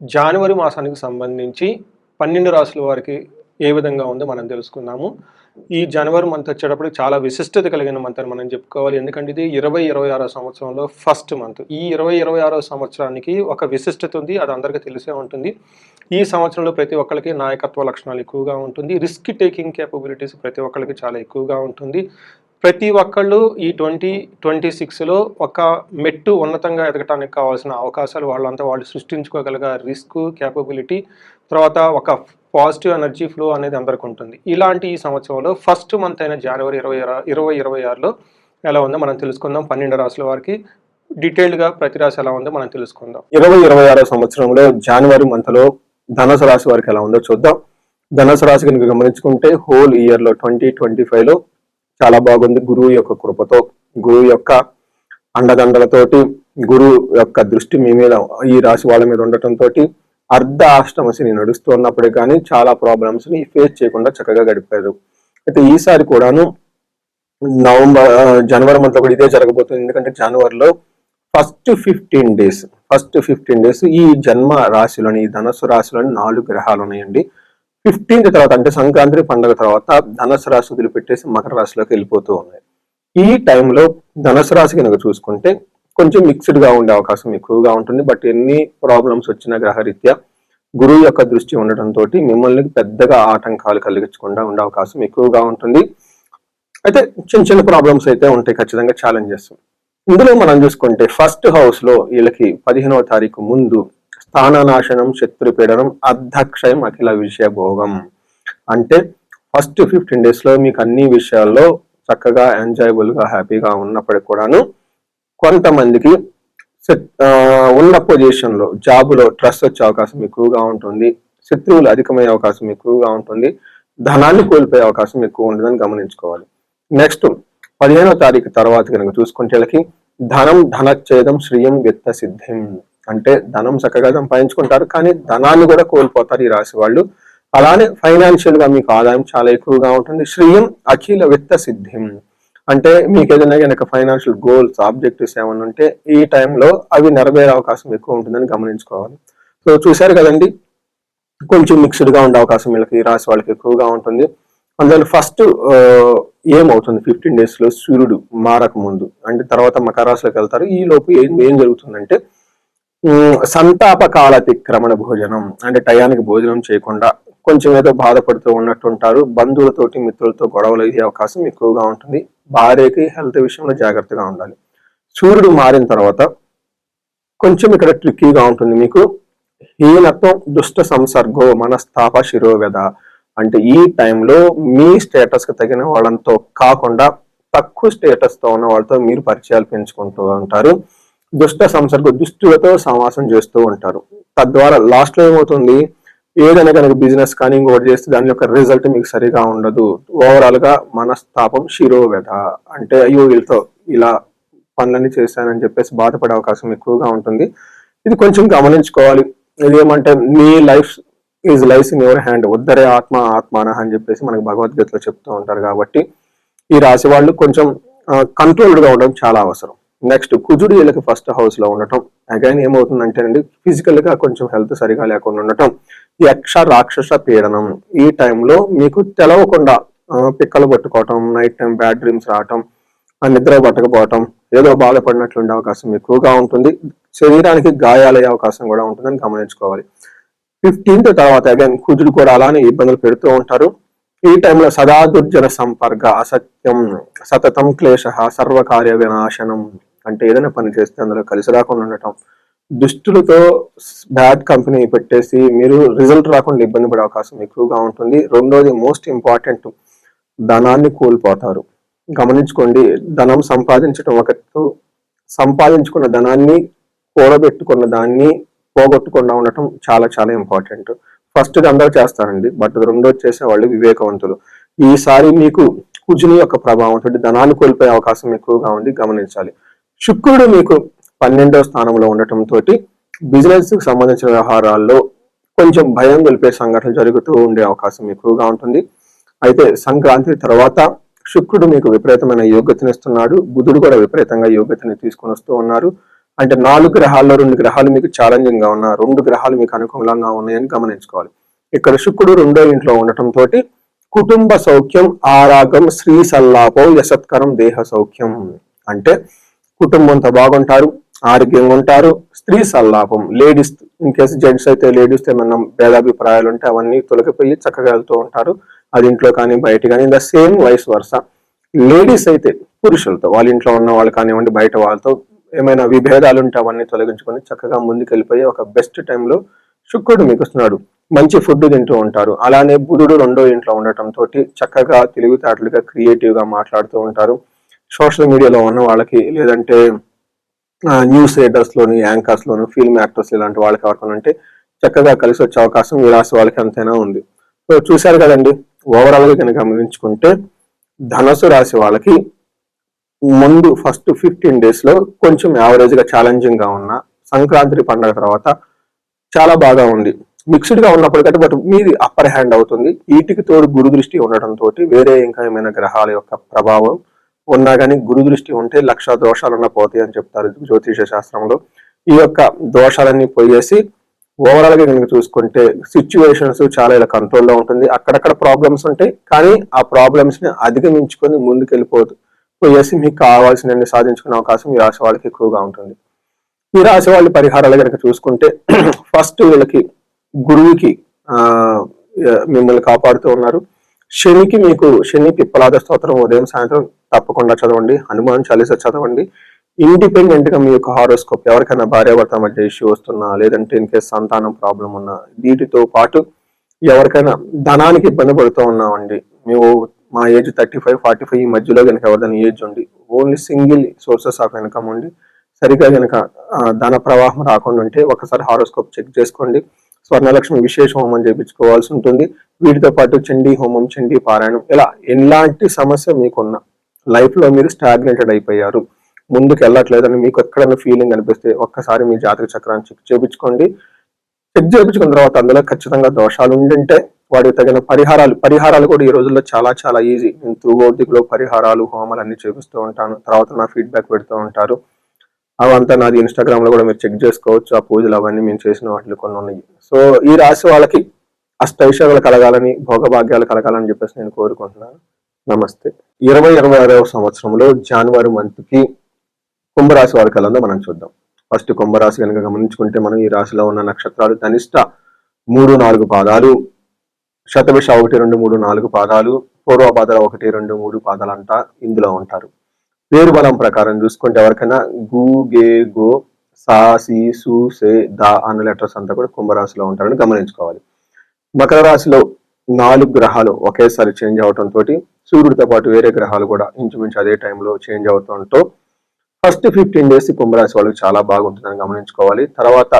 జనవరి మాసానికి సంబంధించి 12 రాసుల వారికి ఏ విధంగా ఉందో మనం తెలుసుకుందాము. ఈ జనవరి మంత్ వచ్చేటప్పటికి చాలా విశిష్టత కలిగిన మంత్ అని మనం చెప్పుకోవాలి. ఎందుకంటే ఇది 2026 సంవత్సరంలో ఫస్ట్ మంత్. ఈ 2026 సంవత్సరానికి ఒక విశిష్టత ఉంది. అది అందరికీ తెలిసే ఉంటుంది. ఈ సంవత్సరంలో ప్రతి ఒక్కరికి నాయకత్వ లక్షణాలు ఎక్కువగా ఉంటుంది. రిస్క్ టేకింగ్ కేపబిలిటీస్ ప్రతి ఒక్కరికి చాలా ఎక్కువగా ఉంటుంది. ప్రతి ఒక్కళ్ళు ఈ 2026లో ఒక మెట్టు ఉన్నతంగా ఎదగటానికి కావాల్సిన అవకాశాలు వాళ్ళంతా వాళ్ళు సృష్టించుకోగలిగే రిస్క్ కేపబిలిటీ, తర్వాత ఒక పాజిటివ్ ఎనర్జీ ఫ్లో అనేది అందరికి ఉంటుంది. ఇలాంటి ఈ సంవత్సరంలో ఫస్ట్ మంత్ అయిన జనవరి 2026లో ఎలా ఉందో మనం తెలుసుకుందాం. 12 రాసుల వారికి డీటెయిల్డ్గా ప్రతి రాశి ఎలా ఉందో మనం తెలుసుకుందాం. 2026 సంవత్సరంలో జనవరి మంత్లో ధనుసు రాశి వారికి ఎలా ఉందో చూద్దాం. ధనుసు రాశి కనుక గమనించుకుంటే హోల్ ఇయర్లో 2025లో చాలా బాగుంది. గురువు యొక్క కృపతో, గురువు యొక్క అండదండలతోటి, గురువు యొక్క దృష్టి మీ మీద, ఈ రాశి వాళ్ళ మీద ఉండటంతో అర్ధ అష్టమ శని నడుస్తూ ఉన్నప్పుడే కానీ చాలా ప్రాబ్లమ్స్ ని ఫేస్ చేయకుండా చక్కగా గడిపారు. అయితే ఈసారి కూడాను జనవరి మంత్ లో కూడా ఇదే జరగబోతుంది. ఎందుకంటే జనవరిలో ఫస్ట్ 15 డేస్ ఈ జన్మ రాశిలోని, ఈ ధనుసు రాశిలోని 4 గ్రహాలు ఉన్నాయండి. 15th తర్వాత అంటే సంక్రాంతి పండుగ తర్వాత ధనుసు రాశి వదిలిపెట్టేసి మకర రాశిలోకి వెళ్ళిపోతూ ఉన్నాయి. ఈ టైంలో ధనుసు రాశి కనుక చూసుకుంటే కొంచెం మిక్స్డ్ గా ఉండే అవకాశం ఎక్కువగా ఉంటుంది. బట్ ఎన్ని ప్రాబ్లమ్స్ వచ్చిన గ్రహరీత్యా గురువు యొక్క దృష్టి ఉండటంతో మిమ్మల్ని పెద్దగా ఆటంకాలు కలిగించకుండా ఉండే అవకాశం ఎక్కువగా ఉంటుంది. అయితే చిన్న ప్రాబ్లమ్స్ అయితే ఉంటాయి, ఖచ్చితంగా ఛాలెంజెస్. ఇందులో మనం చూసుకుంటే ఫస్ట్ హౌస్ లో వీళ్ళకి 15వ తారీఖు ముందు స్థాననాశనం, శత్రుపీడనం, అర్ధక్షయం, అఖిల విషయ భోగం. అంటే ఫస్ట్ 15 days లో మీకు అన్ని విషయాల్లో చక్కగా ఎంజాయబుల్ గా హ్యాపీగా ఉన్నప్పటికి కూడాను కొంతమందికి ఉన్న పొజిషన్ లో జాబులో ట్రస్ట్ వచ్చే అవకాశం ఎక్కువగా ఉంటుంది. శత్రువులు అధికమయ్యే అవకాశం ఎక్కువగా ఉంటుంది. ధనాన్ని కోల్పోయే అవకాశం ఎక్కువ ఉంటుందని గమనించుకోవాలి. నెక్స్ట్ 15వ తారీఖు తర్వాత కనుక చూసుకుంటే వీళ్ళకి ధనం, ధనచ్ఛేదం, శ్రీయం, విత్త సిద్ధిం. అంటే ధనం చక్కగా సంపాదించుకుంటారు, కానీ ధనాన్ని కూడా కోల్పోతారు ఈ రాశి వాళ్ళు. అలానే ఫైనాన్షియల్ గా మీకు ఆదాయం చాలా ఎక్కువగా ఉంటుంది. శ్రీయం, అఖిల విత్త సిద్ధిం. అంటే మీకు ఏదైనా కనుక ఫైనాన్షియల్ గోల్స్, ఆబ్జెక్టివ్స్ ఏమైనా ఉంటే ఈ టైంలో అవి నెరవేరే అవకాశం ఎక్కువ ఉంటుందని గమనించుకోవాలి. సో చూశారు కదండి, కొంచెం మిక్స్డ్ గా ఉండే అవకాశం వీళ్ళకి, ఈ రాశి వాళ్ళకి ఎక్కువగా ఉంటుంది. అందులో ఫస్ట్ ఏమవుతుంది 15 days లో సూర్యుడు మారక ముందు, అంటే తర్వాత మకర రాశిలోకి వెళ్తారు. ఈ లోపు ఏం జరుగుతుందంటే సంతాపకాల అతిక్రమణ భోజనం, అంటే టయానికి భోజనం చేయకుండా కొంచెం ఏదో బాధపడుతూ ఉన్నట్టు ఉంటారు. బంధువులతోటి, మిత్రులతో గొడవలు అయ్యే అవకాశం ఎక్కువగా ఉంటుంది. భార్యకి హెల్త్ విషయంలో జాగ్రత్తగా ఉండాలి. సూర్యుడు మారిన తర్వాత కొంచెం ఇక్కడ ట్రిక్కీగా ఉంటుంది మీకు. హీనత్వం, దుష్ట సంసర్గో, మనస్తాప, శిరోవ్యధ. అంటే ఈ టైంలో మీ స్టేటస్ కి తగిన వాళ్ళతో కాకుండా తక్కువ స్టేటస్ తో ఉన్న వాళ్ళతో మీరు పరిచయాలు పెంచుకుంటూ ఉంటారు. దుష్ట సంసర్గ, దుష్టులతో సమాసం చేస్తూ ఉంటారు. తద్వారా లాస్ట్ లో ఏమవుతుంది, ఏదైనా కనుక బిజినెస్ కానీ ఇంకోటి చేస్తే దాని యొక్క రిజల్ట్ మీకు సరిగా ఉండదు. ఓవరాల్ గా మనస్తాపం, శిరోవ్యధ. అంటే అయ్యో వీళ్ళతో ఇలా పనులన్నీ చేశానని చెప్పేసి బాధపడే అవకాశం ఎక్కువగా ఉంటుంది. ఇది కొంచెం గమనించుకోవాలి. ఇదేమంటే మీ life is life in your hand, ఉద్ధరే ఆత్మ ఆత్మాన అని చెప్పేసి మనకు భగవద్గీతలో చెప్తూ ఉంటారు. కాబట్టి ఈ రాశి వాళ్ళు కొంచెం కంట్రోల్డ్ గా ఉండడం చాలా అవసరం. నెక్స్ట్ కుజుడు వీళ్ళకి ఫస్ట్ హౌస్ లో ఉండటం అగైన్ ఏమవుతుందంటే అండి, ఫిజికల్ గా కొంచెం హెల్త్ సరిగా లేకుండా ఉండటం. యక్ష రాక్షస పీడనం. ఈ టైంలో మీకు తెలవకుండా పిక్కలు పట్టుకోవటం, నైట్ టైం బ్యాడ్ డ్రీమ్స్ రావటం, నిద్ర పట్టకపోవటం, ఏదో బాధపడినట్లు ఉండే అవకాశం ఎక్కువగా ఉంటుంది. శరీరానికి గాయాలయ్యే అవకాశం కూడా ఉంటుందని గమనించుకోవాలి. 15th తర్వాత అగైన్ కుజుడు కూడా అలానే ఇబ్బందులు పెడుతూ ఉంటారు. ఈ టైంలో సదా దుర్జన సంపర్క, అసత్యం, సతతం క్లేశ, సర్వకార్య వినాశనం. అంటే ఏదైనా పని చేస్తే అందులో కలిసి రాకుండా ఉండటం, దుష్టులతో బ్యాడ్ కంపెనీ పెట్టేసి మీరు రిజల్ట్ రాకుండా ఇబ్బంది పడే అవకాశం ఎక్కువగా ఉంటుంది. రెండోది మోస్ట్ ఇంపార్టెంట్, ధనాన్ని కోల్పోతారు. గమనించుకోండి, ధనం సంపాదించడం ఒక, సంపాదించుకున్న ధనాన్ని, కూడబెట్టుకున్న దాన్ని పోగొట్టకుండా ఉండటం చాలా చాలా ఇంపార్టెంట్. ఫస్ట్ అందరూ చేస్తారండి, బట్ రెండోది చేసే వాళ్ళు వివేకవంతులు. ఈసారి మీకు కుజుని యొక్క ప్రభావంతో ధనాన్ని కోల్పోయే అవకాశం ఎక్కువగా ఉంది, గమనించాలి. శుక్రుడు మీకు 12వ స్థానంలో ఉండటంతో బిజినెస్ కి సంబంధించిన వ్యవహారాల్లో కొంచెం భయం గొలిపే సంఘటనలు జరుగుతూ ఉండే అవకాశం ఎక్కువగా ఉంటుంది. అయితే సంక్రాంతి తర్వాత శుక్రుడు మీకు విపరీతమైన యోగ్యతనిస్తున్నాడు. బుధుడు కూడా విపరీతంగా యోగ్యతని తీసుకొని వస్తూ ఉన్నారు. అంటే 4 గ్రహాల్లో 2 గ్రహాలు మీకు ఛాలెంజింగ్ గా ఉన్న 2 గ్రహాలు మీకు అనుకూలంగా ఉన్నాయని గమనించుకోవాలి. ఇక్కడ శుక్రుడు 2వ ఇంట్లో ఉండటం తోటి కుటుంబ సౌఖ్యం, ఆరాగం, శ్రీ సల్లాపం, యశత్కరం, దేహ సౌఖ్యం. అంటే కుటుంబంతో బాగుంటారు, ఆరోగ్యంగా ఉంటారు. స్త్రీ సల్లాపం, లేడీస్ ఇన్ కేసు జెంట్స్ అయితే లేడీస్ ఏమన్నా భేదాభిప్రాయాలు ఉంటే అవన్నీ తొలగిపోయి చక్కగా వెళ్తూ ఉంటారు, అది ఇంట్లో కానీ బయట కానీ. In the same vice versa ladies అయితే పురుషులతో, వాళ్ళ ఇంట్లో ఉన్న వాళ్ళు కానివ్వండి బయట వాళ్ళతో ఏమైనా విభేదాలు ఉంటే అవన్నీ తొలగించుకొని చక్కగా ముందుకు వెళ్ళిపోయి ఒక బెస్ట్ టైంలో శుక్రుడు మీకు వస్తున్నాడు. మంచి ఫుడ్ తింటూ ఉంటారు. అలానే బుధుడు 2వ ఇంట్లో ఉండటం తోటి చక్కగా తెలివితేటలుగా క్రియేటివ్ గా మాట్లాడుతూ ఉంటారు. సోషల్ మీడియాలో ఉన్న వాళ్ళకి, లేదంటే న్యూస్ రీడర్స్ లోని, యాంకర్స్ లోను, ఫిల్మ్ యాక్టర్స్ ఇలాంటి వాళ్ళకి ఎవరికైనా ఉంటే చక్కగా కలిసి వచ్చే అవకాశం ఈ రాశి వాళ్ళకి ఎంతైనా ఉంది. సో చూశారు కదండి, ఓవరాల్ గా కనుక గమనించుకుంటే ధనుసు రాశి వాళ్ళకి ముందు ఫస్ట్ 15 days లో కొంచెం యావరేజ్ గా ఛాలెంజింగ్ గా ఉన్న, సంక్రాంతి పండుగ తర్వాత చాలా బాగా ఉంది. మిక్స్డ్ గా ఉన్నప్పటికంటే బట్ మీది అప్పర్ హ్యాండ్ అవుతుంది. వీటికి తోడు గురు దృష్టి ఉండటం తోటి వేరే ఇంకా ఏమైనా గ్రహాల యొక్క ప్రభావం ఉన్నా కానీ గురు దృష్టి ఉంటే 1,00,000 దోషాలున్నా పోతాయి అని చెప్తారు జ్యోతిష శాస్త్రంలో. ఈ యొక్క దోషాలన్నీ పోయేసి ఓవరాల్ గా కనుక చూసుకుంటే సిచ్యువేషన్స్ చాలా ఇలా కంట్రోల్లో ఉంటుంది. అక్కడక్కడ ప్రాబ్లమ్స్ ఉంటాయి, కానీ ఆ ప్రాబ్లమ్స్ ని అధిగమించుకొని పోయేసి మీకు కావాల్సిన సాధించుకునే అవకాశం ఈ రాశి వాళ్ళకి ఎక్కువగా ఉంటుంది. ఈ రాశి వాళ్ళ పరిహారాలు కనుక చూసుకుంటే ఫస్ట్ వీళ్ళకి గురువుకి మిమ్మల్ని కాపాడుతూ ఉన్నారు. శనికి మీకు శని పిప్పలాద స్తోత్రం ఉదయం సాయంత్రం తప్పకుండా చదవండి. హనుమాన్ చాలీసా చదవండి. ఇండిపెండెంట్ గా మీ యొక్క హారోస్కోప్, ఎవరికైనా భార్యాభర్త మధ్య ఇష్యూ వస్తున్నా, లేదంటే ఇన్ కేసు సంతానం ప్రాబ్లం ఉన్నా, వీటితో పాటు ఎవరికైనా ధనానికి ఇబ్బంది పడుతూ ఉన్నామండి, మేము మా ఏజ్ 35-45 ఈ మధ్యలో కనుక ఎవరిదైనా ఏజ్ ఉండి only single sources of income ఉండి సరిగ్గా కనుక ధన ప్రవాహం రాకుండా ఉంటే ఒకసారి హారోస్కోప్ చెక్ చేసుకోండి. స్వర్ణలక్ష్మి విశేష హోమం చేయించుకోవాల్సి ఉంటుంది. వీటితో పాటు చండీ హోమం, చండీ పారాయణం, ఇలా ఎలాంటి సమస్య మీకున్న లైఫ్ లో మీరు స్టాగ్నేటెడ్ అయిపోయారు, ముందుకు వెళ్ళట్లేదని మీకు ఎక్కడైనా ఫీలింగ్ అనిపిస్తే ఒక్కసారి మీ జాతక చక్రాన్ని చెక్ చేయించుకోండి. చెక్ చేయించుకున్న తర్వాత అందులో ఖచ్చితంగా దోషాలు ఉండింటే వాటికి తగిన పరిహారాలు కూడా ఈ రోజుల్లో చాలా చాలా ఈజీ. నేను త్రూ అవుట్ ది గ్లోబ్ పరిహారాలు, హోమాలు అన్ని చేపిస్తూ ఉంటాను. తర్వాత నా ఫీడ్బ్యాక్ పెడుతూ ఉంటారు. అవంతా నాది ఇన్స్టాగ్రామ్ లో కూడా మీరు చెక్ చేసుకోవచ్చు. ఆ పూజలు అవన్నీ మేము చేసిన వాటిలో కొన్ని ఉన్నాయి. సో ఈ రాశి వాళ్ళకి అష్టైశ్వర్యాలు కలగాలని, భోగభాగ్యాలు కలగాలని చెప్పేసి నేను కోరుకుంటున్నాను. నమస్తే. 2026వ సంవత్సరంలో జనవరి మంత్ కి కుంభరాశి వారికి ఎలా మనం చూద్దాం. ఫస్ట్ కుంభరాశి కనుక గమనించుకుంటే మనం ఈ రాశిలో ఉన్న నక్షత్రాలు ధనిష్ట 3-4 పాదాలు, శతభిష 1-2-3-4 పాదాలు, పూర్వభాద్ర 1-2-3 పాదాలు అంతా ఇందులో ఉంటారు. పేరు బలం ప్రకారం చూసుకుంటే ఎవరికైనా గు, గే, గో, సా, సి, సు, సే, దా అన్న లెటర్స్ అంతా కూడా కుంభరాశిలో ఉంటారని గమనించుకోవాలి. మకర రాశిలో 4 గ్రహాలు ఒకేసారి చేంజ్ అవడంతో సూర్యుడితో పాటు వేరే గ్రహాలు కూడా ఇంచుమించు అదే టైంలో చేంజ్ అవుతుంటో ఫస్ట్ 15 days కుంభరాశి వాళ్ళకి చాలా బాగుంటుందని గమనించుకోవాలి. తర్వాత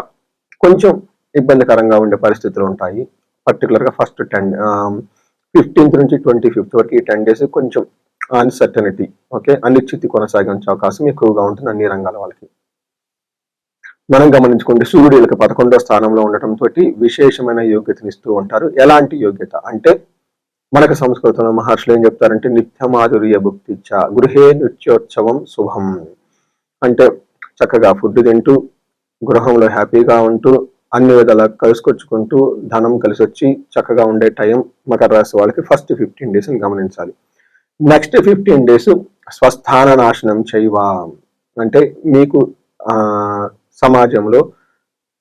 కొంచెం ఇబ్బందికరంగా ఉండే పరిస్థితులు ఉంటాయి. పర్టికులర్ గా ఫస్ట్ 15th నుంచి 25th వరకు ఈ 10 days కొంచెం అన్సర్టనిటీ, ఓకే, అనిశ్చితి కొనసాగించే అవకాశం ఎక్కువగా ఉంటుంది అన్ని రంగాల వాళ్ళకి. మనం గమనించుకుంటే సూర్యుడు వీళ్ళకి 11వ స్థానంలో ఉండటంతో విశేషమైన యోగ్యతనిస్తూ ఉంటారు. ఎలాంటి యోగ్యత అంటే మనకు సంస్కృతంలో మహర్షులు ఏం చెప్తారంటే నిత్యమాధుర్య భుక్తిచ్చ గృహే నృత్యోత్సవం శుభం. అంటే చక్కగా ఫుడ్ తింటూ గృహంలో హ్యాపీగా ఉంటూ అన్ని విధాలా కలుసుకొచ్చుకుంటూ ధనం కలిసి వచ్చి చక్కగా ఉండే టైం మకర రాశి వాళ్ళకి ఫస్ట్ 15 days అని గమనించాలి. నెక్స్ట్ 15 days స్వస్థాన నాశనం చేయవా అంటే మీకు సమాజంలో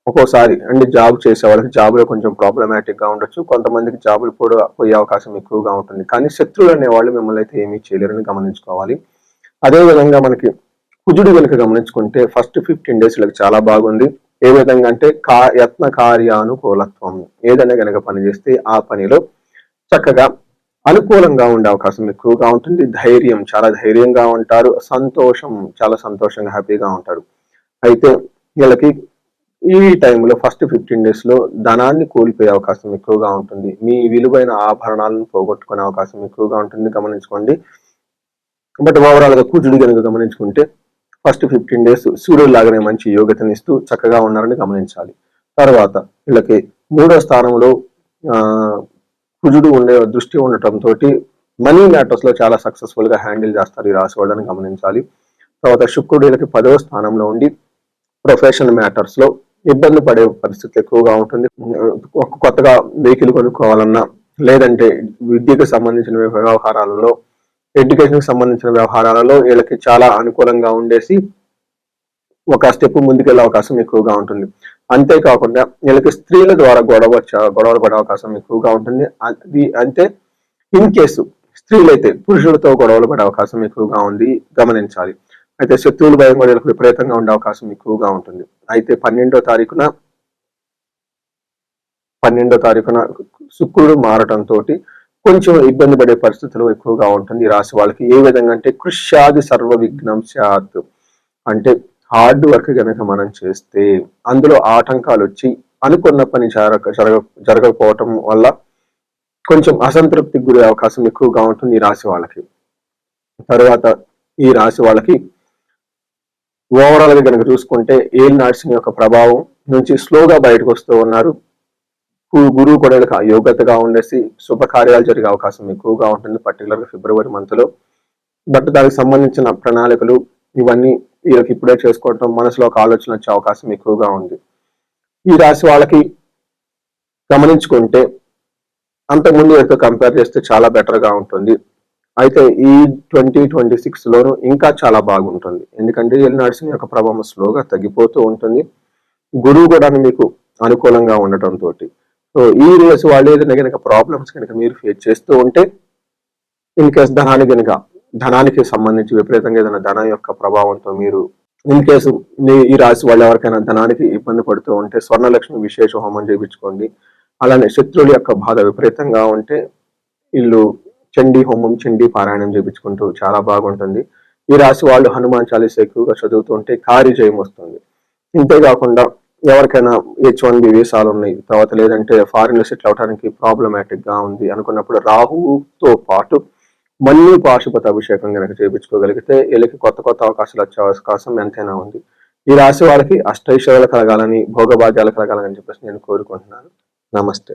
ఒక్కోసారి అంటే జాబ్ చేసే వాళ్ళకి జాబ్లో కొంచెం ప్రాబ్లమాటిక్ గా ఉండొచ్చు, కొంతమందికి జాబులు కూడా పోయే అవకాశం ఎక్కువగా ఉంటుంది. కానీ శత్రువులు అనేవాళ్ళు మిమ్మల్ని అయితే ఏమీ చేయలేరని గమనించుకోవాలి. అదేవిధంగా మనకి కుజుడు కనుక గమనించుకుంటే ఫస్ట్ 15 days చాలా బాగుంది. ఏ విధంగా అంటే యత్న కార్యానుకూలత్వం, ఏదైనా కనుక పని చేస్తే ఆ పనిలో చక్కగా అనుకూలంగా ఉండే అవకాశం ఎక్కువగా ఉంటుంది. ధైర్యం, చాలా ధైర్యంగా ఉంటారు. సంతోషం, చాలా సంతోషంగా హ్యాపీగా ఉంటారు. అయితే వీళ్ళకి ఈ టైంలో ఫస్ట్ 15 days ధనాన్ని కోల్పోయే అవకాశం ఎక్కువగా ఉంటుంది. మీ విలువైన ఆభరణాలను పోగొట్టుకునే అవకాశం ఎక్కువగా ఉంటుంది గమనించుకోండి. బట్ ఓవరాల్ గా కుజుడు కనుక గమనించుకుంటే ఫస్ట్ 15 days సూర్యుడు లాగానే మంచి యోగ్యతనిస్తూ చక్కగా ఉన్నారని గమనించాలి. తర్వాత వీళ్ళకి 3వ స్థానంలో కుజుడు ఉండే దృష్టి ఉండటంతో మనీ మ్యాటర్స్ లో చాలా సక్సెస్ఫుల్ గా హ్యాండిల్ చేస్తారు ఈ రాశి వాళ్ళని గమనించాలి. తర్వాత శుక్రుడు వీళ్ళకి 10వ స్థానంలో ఉండి ప్రొఫెషనల్ మ్యాటర్స్ లో ఇబ్బంది పడే పరిస్థితి ఎక్కువగా ఉంటుంది. కొత్తగా వెహికల్ కొనుక్కోవాలన్నా, లేదంటే విద్యకు సంబంధించిన వ్యవహారాలలో, ఎడ్యుకేషన్ సంబంధించిన వ్యవహారాలలో వీళ్ళకి చాలా అనుకూలంగా ఉండేసి ఒక స్టెప్ ముందుకెళ్లే అవకాశం ఎక్కువగా ఉంటుంది. అంతేకాకుండా వీళ్ళకి స్త్రీల ద్వారా గొడవలు పడే అవకాశం ఎక్కువగా ఉంటుంది. అది అంటే ఇన్ కేసు స్త్రీలైతే పురుషులతో గొడవలు పడే అవకాశం ఎక్కువగా ఉంది, గమనించాలి. అయితే శత్రువుల భయం కూడా వీళ్ళకి విపరీతంగా ఉండే అవకాశం ఎక్కువగా ఉంటుంది. అయితే 12వ తారీఖున శుక్రుడు మారటంతో కొంచెం ఇబ్బంది పడే పరిస్థితులు ఎక్కువగా ఉంటుంది ఈ రాశి వాళ్ళకి. ఏ విధంగా అంటే కృష్యాది సర్వ విఘ్నం స్యాత్ అంటే హార్డ్ వర్క్ కనుక మనం చేస్తే అందులో ఆటంకాలు వచ్చి అనుకున్న పని జరగకపోవటం వల్ల కొంచెం అసంతృప్తికి గురే అవకాశం ఎక్కువగా ఉంటుంది ఈ రాశి వాళ్ళకి. తర్వాత ఈ రాశి వాళ్ళకి ఓవరాల్ గా కనుక చూసుకుంటే ఏల్ నాట్సింగ్ యొక్క ప్రభావం నుంచి స్లోగా బయటకు వస్తూ ఉన్నారు. గురువు కూడా యోగ్యతగా ఉండేసి శుభకార్యాలు జరిగే అవకాశం ఎక్కువగా ఉంటుంది, పర్టికులర్ గా ఫిబ్రవరి మంత్ లో. బట్ దానికి సంబంధించిన ప్రణాళికలు ఇవన్నీ వీళ్ళకి ఇప్పుడే చేసుకోవటం, మనసులో ఒక ఆలోచన వచ్చే అవకాశం ఎక్కువగా ఉంది. ఈ రాశి వాళ్ళకి గమనించుకుంటే అంతకుముందు వీళ్ళతో కంపేర్ చేస్తే చాలా బెటర్ గా ఉంటుంది. అయితే ఈ 2026 లోను ఇంకా చాలా బాగుంటుంది. ఎందుకంటే ఏల్ నాట్సింగ్ యొక్క ప్రభావం స్లోగా తగ్గిపోతూ ఉంటుంది. గురువు కూడా మీకు అనుకూలంగా ఉండటంతో సో ఈ రేసు వాళ్ళు ఏదైనా కనుక ప్రాబ్లమ్స్ కనుక మీరు ఫేస్ చేస్తూ ఉంటే, ఇన్ కేస్ ధనానికి సంబంధించి విపరీతంగా ఏదైనా ధనం యొక్క ప్రభావంతో మీరు ఇన్ కేసు ఈ రాశి వాళ్ళు ఎవరికైనా ధనానికి ఇబ్బంది పడుతూ ఉంటే స్వర్ణలక్ష్మి విశేష హోమం చేయించుకోండి. అలానే శత్రువుల యొక్క బాధ విపరీతంగా ఉంటే వీళ్ళు చండీ హోమం, చండీ పారాయణం చేయించుకుంటూ చాలా బాగుంటుంది. ఈ రాశి వాళ్ళు హనుమాన్ చాలీసా ఎక్కువగా చదువుతూ ఉంటే కార్యజయం వస్తుంది. ఇంతేకాకుండా ఎవరికైనా H1B వీసాలు ఉన్నాయి, తర్వాత లేదంటే ఫారిన్ లో సెటిల్ అవడానికి ప్రాబ్లమాటిక్ గా ఉంది అనుకున్నప్పుడు రాహుతో పాటు మళ్ళీ పాశుపత అభిషేకం కనుక చేయించుకోగలిగితే వీళ్ళకి కొత్త కొత్త అవకాశాలు వచ్చే అవకాశం ఎంతైనా ఉంది. ఈ రాశి వాళ్ళకి అష్టైశ్వర్యాలు కలగాలని, భోగభాగ్యాలు కలగాలని చెప్పేసి నేను కోరుకుంటున్నాను. నమస్తే.